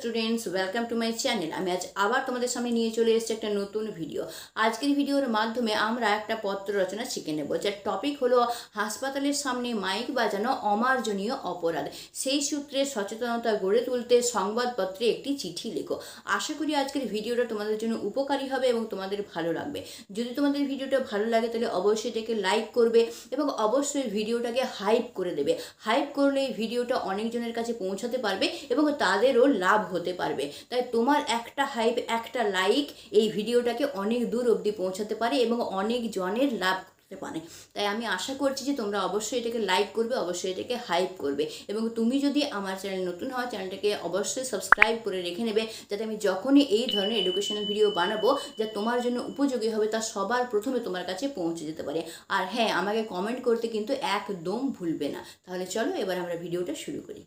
Students, welcome to my channel. আমি আজ আবার তোমাদের সামনে নিয়ে চলে এসেছি একটা নতুন ভিডিও। আজকের ভিডিওর মাধ্যমে আমরা একটা পত্র রচনা শিখে নেব, যার টপিক হলো হাসপাতালের সামনে মাইক বাজানো অমার্জনীয় অপরাধ। সেই সূত্রে সচেতনতা গড়ে তুলতে সংবাদপত্রে একটি চিঠি লেখো। আশা করি আজকের ভিডিওটা তোমাদের জন্য উপকারী হবে এবং তোমাদের ভালো লাগবে। যদি তোমাদের ভিডিওটা ভালো লাগে তাহলে অবশ্যই এটাকে লাইক করবে এবং অবশ্যই ভিডিওটাকে হাইপ করে দেবে। হাইপ করলে এই ভিডিওটা অনেকজনের কাছে পৌঁছাতে পারবে এবং তাদেরও লাভ হতে পারবে। তাই তোমার একটা হাইপ, একটা লাইক এই ভিডিওটাকে অনেক দূর অবধি পৌঁছাতে পারে এবং অনেক জনের লাভ করতে পারে। তাই আমি আশা করছি যে তোমরা অবশ্যই এটাকে লাইক করবে, অবশ্যই এটাকে হাইপ করবে এবং তুমি যদি আমার চ্যানেল নতুন হও চ্যানেলটাকে অবশ্যই সাবস্ক্রাইব করে রেখে নেবে, যাতে আমি যখনই এই ধরনের এডুকেশনাল ভিডিও বানাবো যা তোমার জন্য উপযোগী হবে তা সবার প্রথমে তোমার কাছে পৌঁছে যেতে পারে। আর হ্যাঁ, আমাকে কমেন্ট করতে কিন্তু একদম ভুলবে না। তাহলে চলো এবার আমরা ভিডিওটা শুরু করি।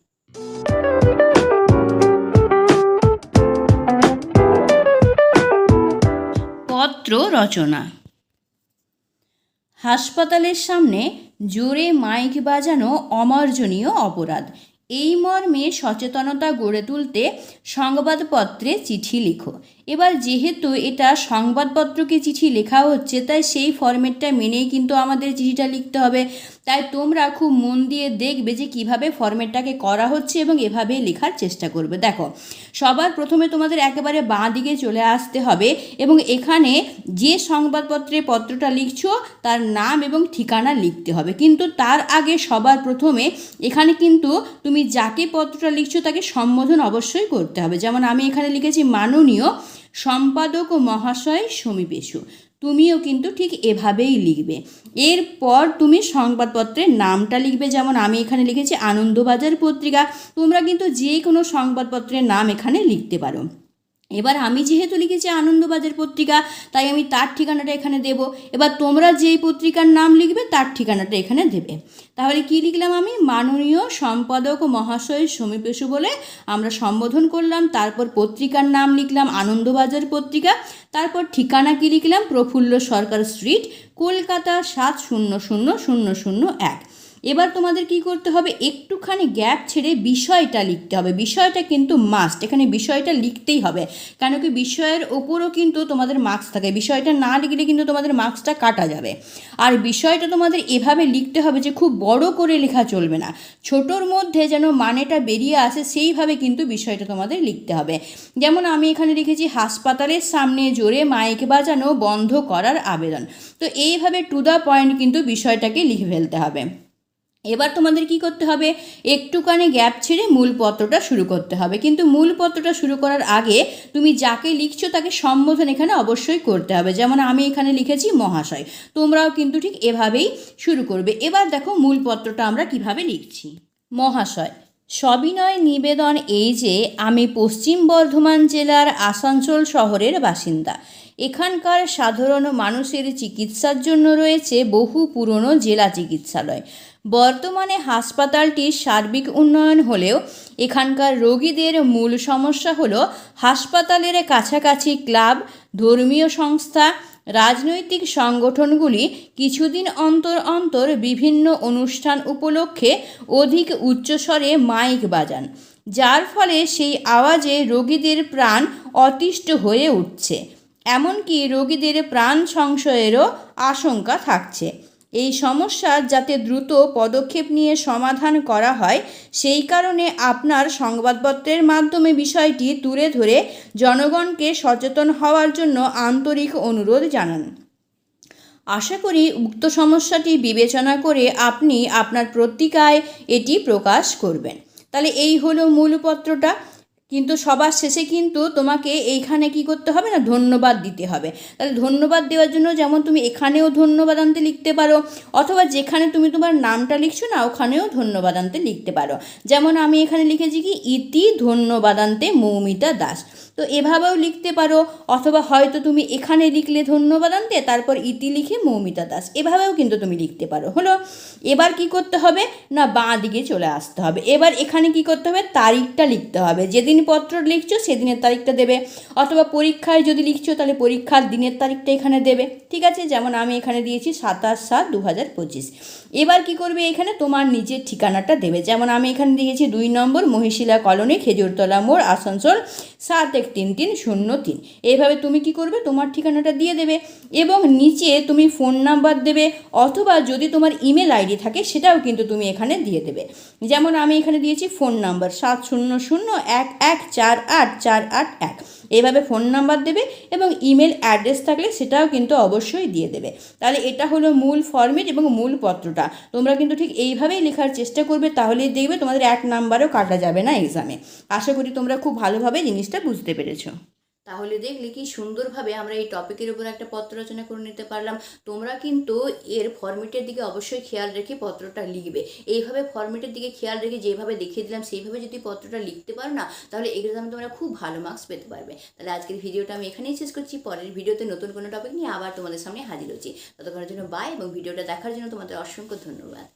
পত্র রচনা। হাসপাতালের সামনে জোরে মাইক বাজানো অমার্জনীয় অপরাধ, এই মর্মে সচেতনতা গড়ে তুলতে সংবাদপত্রে চিঠি লিখো। এবার যেহেতু এটা সংবাদপত্রকে চিঠি লেখা হচ্ছে, তাই সেই ফরম্যাটটা মেনেই কিন্তু আমাদের চিঠিটা লিখতে হবে। তাই তোমরা খুব মন দিয়ে দেখবে যে কিভাবে ফরম্যাটটাকে করা হচ্ছে এবং এভাবে লেখার চেষ্টা করবে। দেখো, সবার প্রথমে তোমাদের একেবারে বাঁ দিকে চলে আসতে হবে এবং এখানে যে সংবাদপত্রে পত্রটা লিখছো তার নাম এবং ঠিকানা লিখতে হবে। কিন্তু তার আগে সবার প্রথমে এখানে কিন্তু তুমি যাকে পত্রটা লিখছো তাকে সম্বোধন অবশ্যই করতে হবে। যেমন আমি এখানে লিখেছি মাননীয় সম্পাদক ও মহাশয় সমীপেশু, তুমিও কিন্তু ঠিক এভাবেই লিখবে। এরপর তুমি সংবাদপত্রের নামটা লিখবে। যেমন আমি এখানে লিখেছি আনন্দবাজার পত্রিকা, তোমরা কিন্তু যে কোনো সংবাদপত্রের নাম এখানে লিখতে পারো। এবার আমি যেহেতু লিখেছি আনন্দবাজার পত্রিকা, তাই আমি তার ঠিকানাটা এখানে দেব। এবার তোমরা যেই পত্রিকার নাম লিখবে তার ঠিকানাটা এখানে দেবে। তাহলে কি লিখলাম আমি? মাননীয় সম্পাদক মহাশয় সমীপেশু বলে আমরা সম্বোধন করলাম। তারপর পত্রিকার নাম লিখলাম আনন্দবাজার পত্রিকা। তারপর ঠিকানা কি লিখলাম? প্রফুল্ল সরকার স্ট্রিট, কলকাতা 700001। এবার তোমাদের কি করতে হবে? একটুখানি গ্যাপ ছেড়ে বিষয়টা লিখতে হবে। বিষয়টা কিন্তু মাস্ট, এখানে বিষয়টা লিখতেই হবে, কেন কি বিষয়ের ওপরও কিন্তু তোমাদের মার্কস থাকে। বিষয়টা না লিখলে কিন্তু তোমাদের মার্কসটা কাটা যাবে। আর বিষয়টা তোমাদের এভাবে লিখতে হবে যে খুব বড় করে লেখা চলবে না, ছোটোর মধ্যে যেন মানেটা বেরিয়ে আসে সেইভাবে কিন্তু বিষয়টা তোমাদের লিখতে হবে। যেমন আমি এখানে লিখেছি হাসপাতালের সামনে জোরে মাইক বাজানো বন্ধ করার আবেদন। তো এইভাবে টু দ্য পয়েন্ট কিন্তু বিষয়টাকে লিখে ফেলতে হবে। এবার তোমাদের কি করতে হবে? একটুখানি গ্যাপ ছেড়ে মূল পত্রটা শুরু করতে হবে। কিন্তু মূল পত্রটা শুরু করার আগে তুমি যাকে লিখছো তাকে সম্বোধন এখানে অবশ্যই করতে হবে। যেমন আমি এখানে লিখেছি মহাশয়, তোমরাও কিন্তু ঠিক এভাবেই শুরু করবে। এবার দেখো মূল পত্রটা আমরা কিভাবে লিখছি। মহাশয়, সবিনয় নিবেদন এই যে আমি পশ্চিম বর্ধমান জেলার আসানসোল শহরের বাসিন্দা। এখানকার সাধারণ মানুষের চিকিৎসার জন্য রয়েছে বহু পুরনো জেলা চিকিৎসালয়। বর্তমানে হাসপাতালটির সার্বিক উন্নয়ন হলেও এখানকার রোগীদের মূল সমস্যা হলো হাসপাতালের কাছাকাছি ক্লাব, ধর্মীয় সংস্থা, রাজনৈতিক সংগঠনগুলি কিছুদিন অন্তর অন্তর বিভিন্ন অনুষ্ঠান উপলক্ষে অধিক উচ্চস্বরে মাইক বাজান, যার ফলে সেই আওয়াজে রোগীদের প্রাণ অতিষ্ঠ হয়ে উঠছে, এমনকি রোগীদের প্রাণ সংশয়েরও আশঙ্কা থাকছে। এই সমস্যার যাতে দ্রুত পদক্ষেপ নিয়ে সমাধান করা হয়, সেই কারণে আপনার সংবাদপত্রের মাধ্যমে বিষয়টি তুলে ধরে জনগণকে সচেতন হওয়ার জন্য আন্তরিক অনুরোধ জানান। আশা করি উক্ত সমস্যাটি বিবেচনা করে আপনি আপনার পত্রিকায় এটি প্রকাশ করবেন। তাহলে এই হলো মূল পত্রটা। কিন্তু সবার শেষে কিন্তু তোমাকে এইখানে কি করতে হবে না, ধন্যবাদ দিতে হবে। তাহলে ধন্যবাদ দেওয়ার জন্য যেমন তুমি এখানেও ধন্যবাদ আনতে লিখতে পারো, অথবা যেখানে তুমি তোমার নামটা লিখছো না ওখানেও ধন্যবাদ আনতে লিখতে পারো। যেমন আমি এখানে লিখেছি কি ইতি ধন্যবাদান্তে মৌমিতা দাস। তো এভাবেও লিখতে পারো, অথবা হয়তো তুমি এখানে লিখলে ধন্যবাদ আনতে, তারপর ইতি লিখে মৌমিতা দাস, এভাবেও কিন্তু তুমি লিখতে পারো। হলো, এবার কি করতে হবে না, বাঁ দিকে চলে আসতে হবে। এবার এখানে কি করতে হবে, তারিখটা লিখতে হবে, যেদিন পত্র লিখছো সেদিনের তারিখটা দেবে, অথবা পরীক্ষায় যদি লিখছো তাহলে পরীক্ষার দিনের তারিখটা এখানে দেবে। ঠিক আছে, যেমন আমি এখানে দিয়েছি 27/7/2025। এবার কি করবে, এখানে তোমার নিজের ঠিকানাটা দেবে, যেমন আমি এখানে দিয়েছি 2 নম্বর মহিশিলা কলোনি, খেজুরতলা মোড়, আসানসোল 713303। এইভাবে তুমি কি করবে, তোমার ঠিকানাটা দিয়ে দেবে, এবং নিচে তুমি ফোন নাম্বার দেবে, অথবা যদি তোমার ইমেল আইডি থাকে সেটাও কিন্তু তুমি এখানে দিয়ে দেবে। যেমন আমি এখানে দিয়েছি ফোন নাম্বার 7001148481। এইভাবে ফোন নাম্বার দেবে, এবং ইমেল অ্যাড্রেস থাকলে সেটাও কিন্তু অবশ্যই দিয়ে দেবে। তাহলে এটা হলো মূল ফর্মেট এবং মূল পত্রটা। তোমরা কিন্তু ঠিক এইভাবেই লেখার চেষ্টা করবে, তাহলেই দেখবে তোমাদের 1 নাম্বারও কাটা যাবে না এক্সামে। আশা করি তোমরা খুব ভালোভাবে জিনিসটা বুঝতে পেরেছো। তাহলে দেখলে কি সুন্দরভাবে আমরা এই টপিকের উপর একটা পত্র রচনা করে নিতে পারলাম। তোমরা কিন্তু এর ফরম্যাটের দিকে অবশ্যই খেয়াল রেখে পত্রটা লিখবে। এইভাবে ফরম্যাটের দিকে খেয়াল রেখে যেভাবে দেখিয়ে দিলাম সেইভাবে যদি পত্রটা লিখতে পারো না, তাহলে এক্সামে তোমরা খুব ভালো মার্কস পেতে পারবে। তাহলে আজকের ভিডিওটা আমি এখানেই শেষ করছি। পরের ভিডিওতে নতুন কোনো টপিক নিয়ে আবার তোমাদের সামনে হাজির হচ্ছি। ততক্ষণের জন্য বাই, এবং ভিডিওটা দেখার জন্য তোমাদের অসংখ্য ধন্যবাদ।